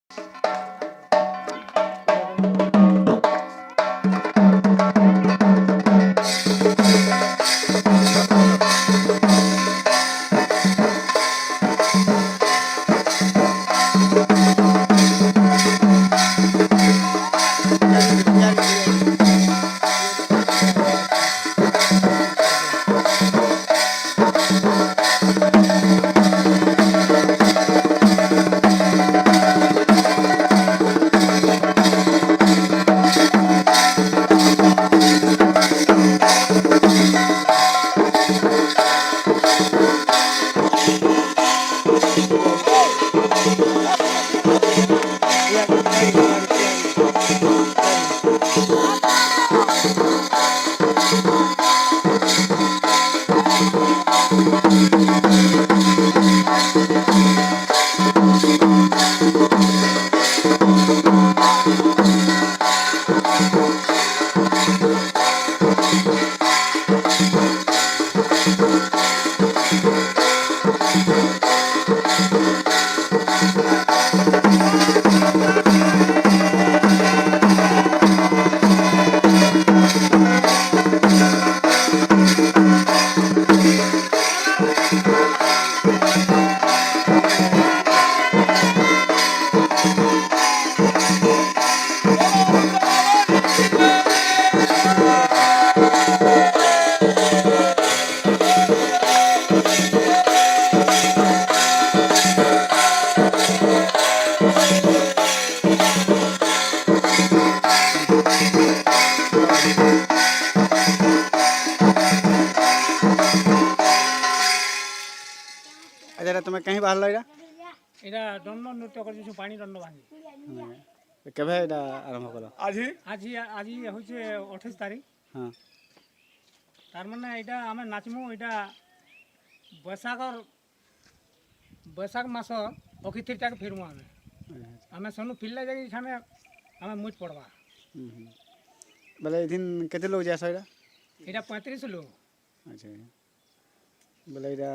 अच्छा तुम्हें कहीं बाहर लगा एटा दंड नृत्य कर पानी दंड बांधी केबे एटा आरंभ कल आज आज आज होचे 28 तारीख। हाँ तार माने एटा आमे नाचमु एटा बैसाख मास अखितिर टाक फिरमु आमे सनु पिल्ला जाई छाने आमे मुच पड़वा बोले दिन केते लोग जास एटा एटा 35 लोग। अच्छा बोले एटा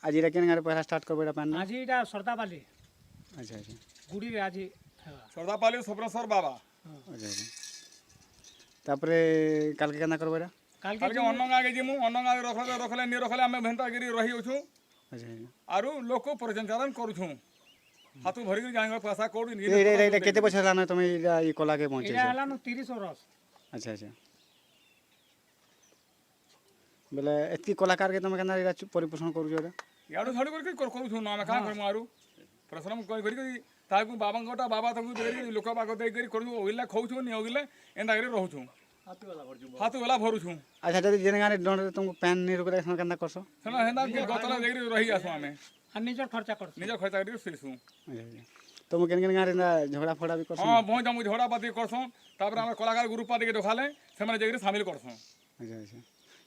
आज इरा केन गारे पहला स्टार्ट करबो एटा पान आज एटा सरदा पाली। अच्छा अच्छा गुडी रे आज सरदा पाली सपनेश्वर बाबा। अच्छा अच्छा तापरे काल के केना करबो एटा काल के अन्नगा के जिमु अन्नगा रखले नि रखले हमें भेंता गिरी रही होछु। अच्छा आरु लोक को परिचालन करूछु हाथु भरी के जांगा पैसा कोड नि एटा केते बछर लाना तुम ई कला के पहुंचे एटा हलानो 30 वर्ष। अच्छा अच्छा बोले एतकी कलाकार के तुम केना एटा परिपोषण करू जो एटा याडू छाडू करके करूछु ना मैं का कर मारू परिश्रम करी ताकू बाबांगटा बाबा तकू देरी लोक बाग दे करी करू ओइला खौछु नि ओइले एंदा करे रहूछु हाथ वाला भरूछु। अच्छा जदी जेन गाने डंड तुम पैन नि रुकले केना करसो सना हेंदा के गतला देरी रही आसु हमें आ निजर खर्चा करसु निजर खर्चा करी सेसु। अच्छा तुम केन केन गाने झगड़ा फोड़ा भी करसो हां बहुत हम झगड़ा पाती करसो तापर हम कलाकार ग्रुप पाती के देखाले से माने जेकरी शामिल करसो। अच्छा अच्छा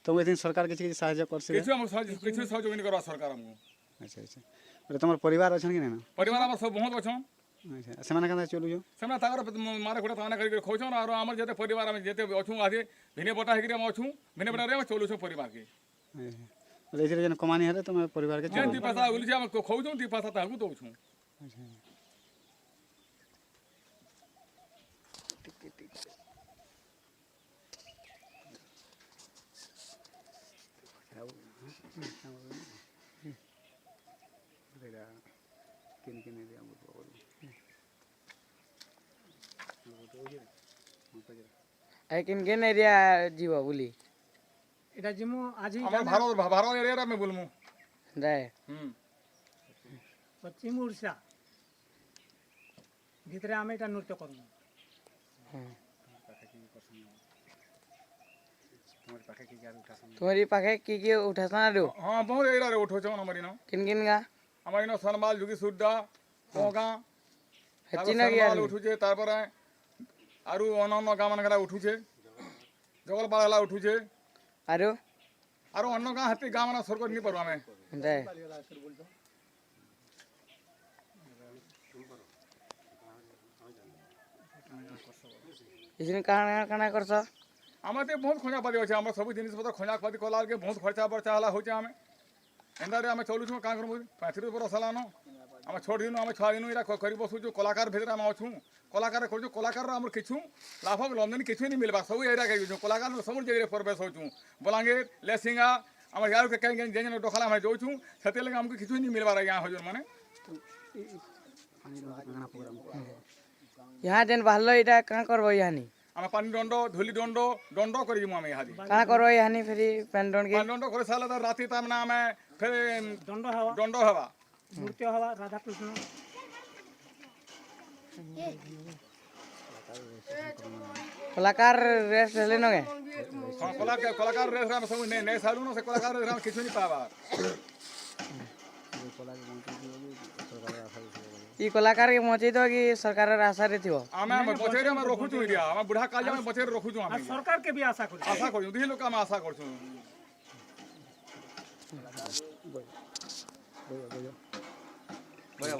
तुम एदिन सरकार के सहायता करसे किछु सहयोग नहीं करवा सरकार हमको। अच्छा अच्छा बोले तुम परिवार अछन कि ना परिवार हम सब बहुत अछन। अच्छा सेमाने केना चलु जो सेमाने ताकर मारे गुडा ताना करी खोछन और हमर जते परिवार हम जते अछु आदि भिने बटा हेकरी हम अछु भिने बटा रे हम चलु छ परिवार के। बोले इधर जन कमानी हले तुम परिवार के जन दी पैसा उलि हम खोछु दी पैसा ताहु दउ छु। अच्छा किन किन एरिया जीव बोली एटा जिमु आज हमर भारत एरिया में बोलमु जाए पश्चिम उड़ीसा भीतर आमे एटा नृत्य करमु। तुम्हारी पाखे की उठासना दो हां बहुत एरिया रे उठो छ हमर इनो किन किन गा हमर इनो सनमाल जुगी सुड्डा पोगा हचिना गया सनमाल उठु छे तार पर आरु अनन गाम मनकरा उठु छे जगल बाला उठु छे आरो आरु अन्न गा हती गाम मन सरको नि परवा में जाए इसने कहां कहां करछ हमते बहुत खोजा पाती अछि हम सब जिनिस पत्र खोजा पाती कोलार के बहुत खर्चा बर्चा हला होचे हमें एंदा रे हमें चलु छु का करमु 35 पर सलानो आम छोट दिन आम छुआ दिन यहाँ कर बसुचु कलाकार भितर आम अच्छू कलाकार कर कलाकार आम किचु लाभ लंदन किचु नहीं मिलवा सब एरिया के कलाकार सब जगह प्रवेश होचु बलांगीर लेसिंगा आम यार कहीं जेन डोखाला आम जाऊँ से आमको किचु नहीं मिलवार यहाँ हजूर मैंने यहाँ जेन बाहर इटा कहाँ करबो यहाँ आम पानी दंड धूली दंड दंड कर यहाँ कहाँ करबो यहाँ फिर पेन दंड के दंड कर सारा राति तार आम फिर दंड हवा नृत्य हवा राधा कृष्ण कलाकार रेस्ट ले नगे हाँ कलाकार रेस हम सब नहीं सालू ना से कलाकार रेस हम किछु नहीं पावा ई कलाकार के पहुंचे तो कि सरकार आशा रे थिबो आमे बचेरे हम रखु छु इडिया हम बुढ़ा काल में बचेरे रखु छु हम सरकार के भी आशा करू आशा करू दिही लोक हम आशा करछु बोया